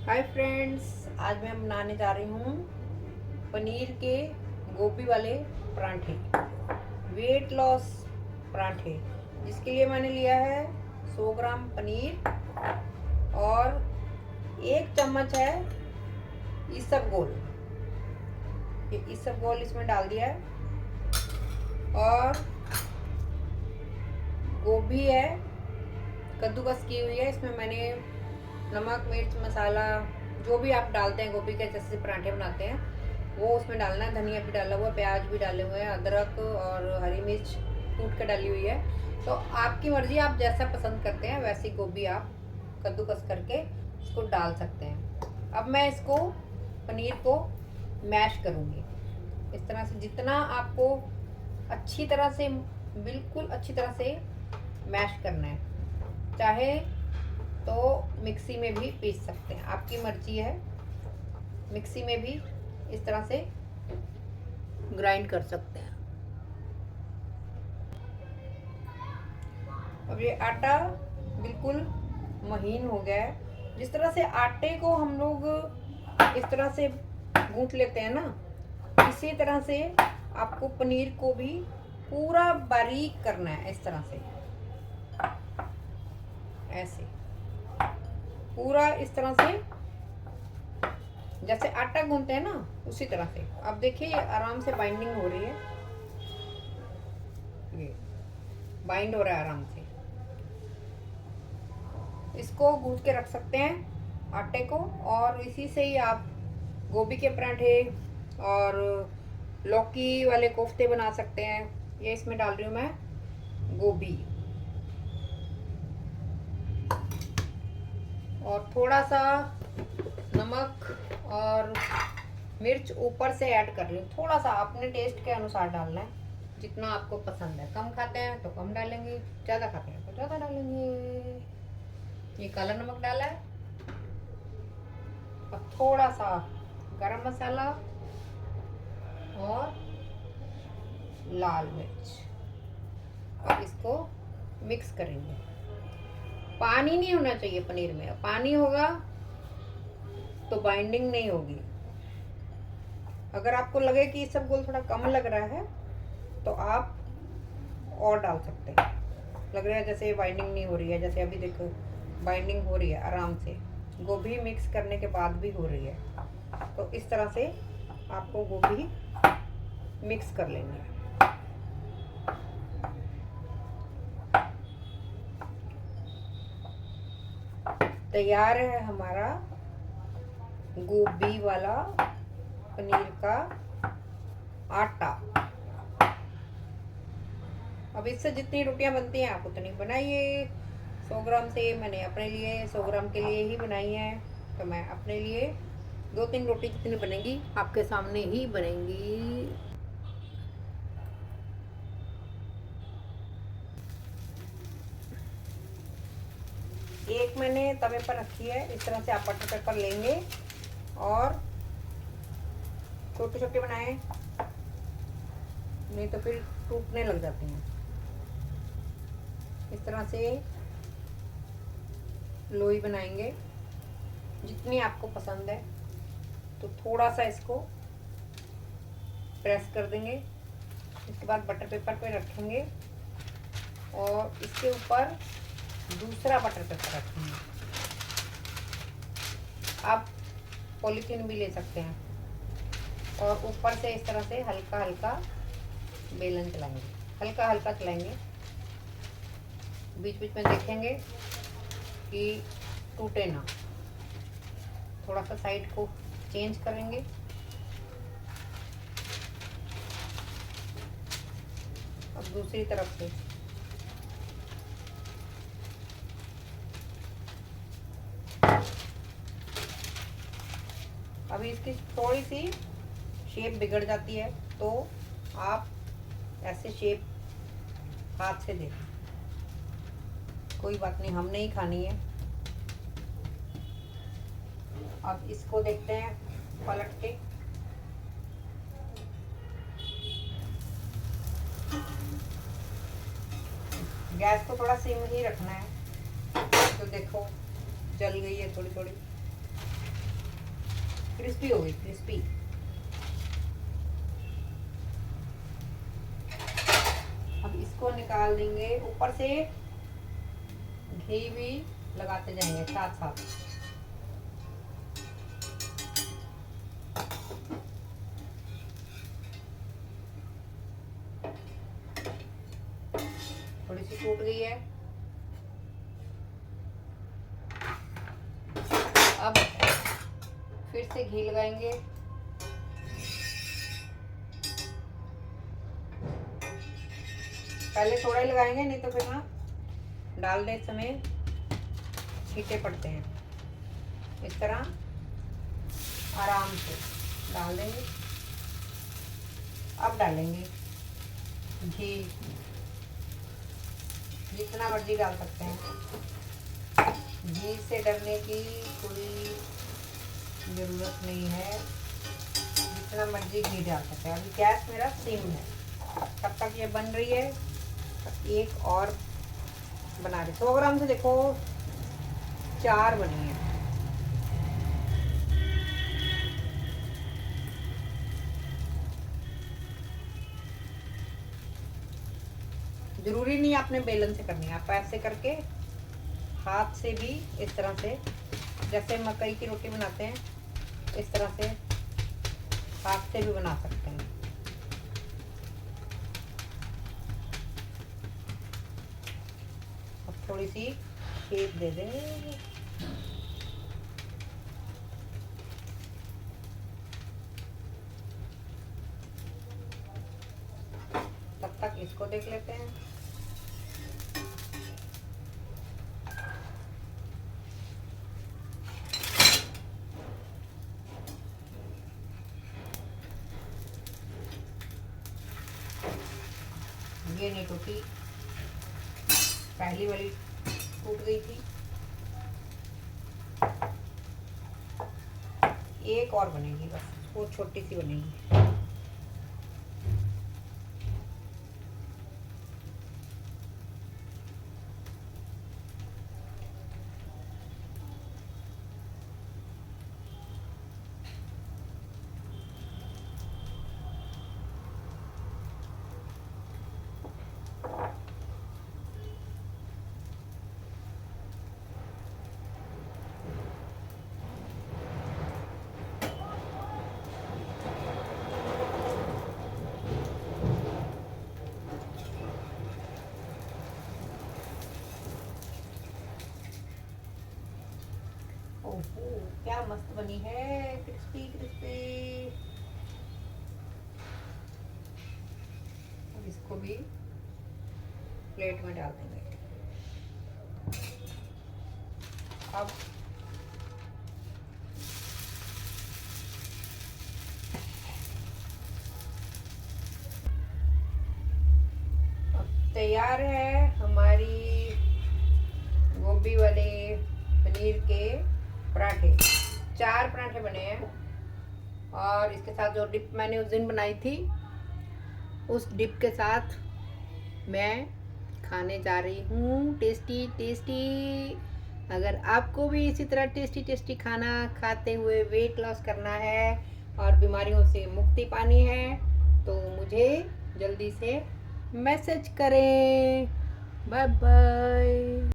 Hi friends, आज मैं बनाने जा रही हूँ पनीर के गोभी वाले परांठे, वेट लॉस परांठे। जिसके लिए मैंने लिया है 100 ग्राम पनीर और 1 चम्मच है इसबगोल। ये इसबगोल इसमें डाल दिया है और गोभी है कद्दूकस की हुई है। इसमें मैंने नमक मिर्च मसाला जो भी आप डालते हैं गोभी के जैसे पराठे बनाते हैं वो उसमें डालना है। धनिया भी डाला हुआ है, प्याज भी डाले हुए हैं, अदरक और हरी मिर्च कूट कर डाली हुई है। तो आपकी मर्जी, आप जैसा पसंद करते हैं वैसी गोभी आप कद्दूकस करके इसको डाल सकते हैं। अब मैं इसको पनीर को मैश करूँगी इस तरह से, जितना आपको अच्छी तरह से, बिल्कुल अच्छी तरह से मैश करना है। चाहे तो मिक्सी में भी पीस सकते हैं, आपकी मर्जी है। मिक्सी में भी इस तरह से ग्राइंड कर सकते हैं। अब ये आटा बिल्कुल महीन हो गया है। जिस तरह से आटे को हम लोग इस तरह से गूंथ लेते हैं ना, इसी तरह से आपको पनीर को भी पूरा बारीक करना है। इस तरह से, ऐसे पूरा इस तरह से जैसे आटा गूंथते हैं ना, उसी तरह से। अब देखिए ये आराम से बाइंडिंग हो रही है, ये बाइंड हो रहा है आराम से। इसको गूंथ के रख सकते हैं आटे को, और इसी से ही आप गोभी के पराठे और लौकी वाले कोफ्ते बना सकते हैं। ये इसमें डाल रही हूँ मैं गोभी और थोड़ा सा नमक और मिर्च ऊपर से ऐड कर रही हूँ। थोड़ा सा अपने टेस्ट के अनुसार डालना है, जितना आपको पसंद है। कम खाते हैं तो कम डालेंगे, ज़्यादा खाते हैं तो ज़्यादा डालेंगे। ये काला नमक डाला है और थोड़ा सा गरम मसाला और लाल मिर्च। अब इसको मिक्स करेंगे। पानी नहीं होना चाहिए पनीर में, पानी होगा तो बाइंडिंग नहीं होगी। अगर आपको लगे कि सब गोल थोड़ा कम लग रहा है तो आप और डाल सकते हैं। लग रहा है जैसे बाइंडिंग नहीं हो रही है, जैसे अभी देखो बाइंडिंग हो रही है आराम से, गोभी मिक्स करने के बाद भी हो रही है। तो इस तरह से आपको गोभी मिक्स कर लेंगे। तैयार है हमारा गोभी वाला पनीर का आटा। अब इससे जितनी रोटियां बनती हैं आप उतनी बनाइए। 100 ग्राम से मैंने अपने लिए 100 ग्राम के लिए ही बनाई है, तो मैं अपने लिए 2-3 रोटी जितनी बनेगी आपके सामने ही बनेंगी। एक मैंने तवे पर रखी है, इस तरह से आप बटर पेपर लेंगे और छोटे छोटे बनाएं, नहीं तो फिर टूटने लग जाती हैं। इस तरह से लोई बनाएंगे जितनी आपको पसंद है। तो थोड़ा सा इसको प्रेस कर देंगे, इसके बाद बटर पेपर पे रखेंगे और इसके ऊपर दूसरा बटर पेपर रखेंगे। आप पॉलीथीन भी ले सकते हैं और ऊपर से इस तरह से हल्का हल्का बेलन चलाएंगे, हल्का हल्का चलाएंगे। बीच बीच में देखेंगे कि टूटे ना। थोड़ा सा साइड को चेंज करेंगे। अब दूसरी तरफ से अभी इसकी थोड़ी सी शेप बिगड़ जाती है तो आप ऐसे शेप हाथ से दे दें, कोई बात नहीं, हमने ही खानी है। अब इसको देखते हैं पलट के। गैस को थोड़ा सिम ही रखना है। तो देखो जल गई है थोड़ी थोड़ी। क्रिस्पी हो गई, क्रिस्पी। अब इसको निकाल देंगे। ऊपर से घी भी लगाते जाएंगे साथ साथ। थोड़ी सी टूट गई है। अब फिर से घी लगाएंगे। पहले थोड़ा ही लगाएंगे, नहीं तो फिर ना डालने समय छींटे पड़ते हैं। इस तरह आराम से डाल देंगे। अब डालेंगे घी, जितना मर्जी डाल सकते हैं। घी से डरने की कोई ज़रूरत नहीं है, जितना मर्जी घी डाल सकते हैं। अभी गैस मेरा सिम है। तब तक ये बन रही है। एक और बना रहे 100 ग्राम से, देखो 4 बनी है। जरूरी नहीं आपने बेलन से करनी है, आप ऐसे करके हाथ से भी इस तरह से, जैसे मकई की रोटी बनाते हैं इस तरह से हाथ से भी बना सकते हैं। अब थोड़ी सी शेप दे देंगे। तब तक इसको देख लेते हैं। ये नहीं टूटी, पहली वाली टूट गई थी। एक और बनेगी बस, वो छोटी सी बनेगी। ओहो, क्या मस्त बनी है, क्रिस्पी क्रिस्पी। अब इसको भी प्लेट में डाल देंगे। अब तैयार है हमारी गोभी वाले पनीर के पराठे। 4 पराठे बने हैं। और इसके साथ जो डिप मैंने उस दिन बनाई थी, उस डिप के साथ मैं खाने जा रही हूँ। Tasty tasty. अगर आपको भी इसी तरह टेस्टी टेस्टी खाना खाते हुए वेट लॉस करना है और बीमारियों से मुक्ति पानी है, तो मुझे जल्दी से मैसेज करें। Bye bye.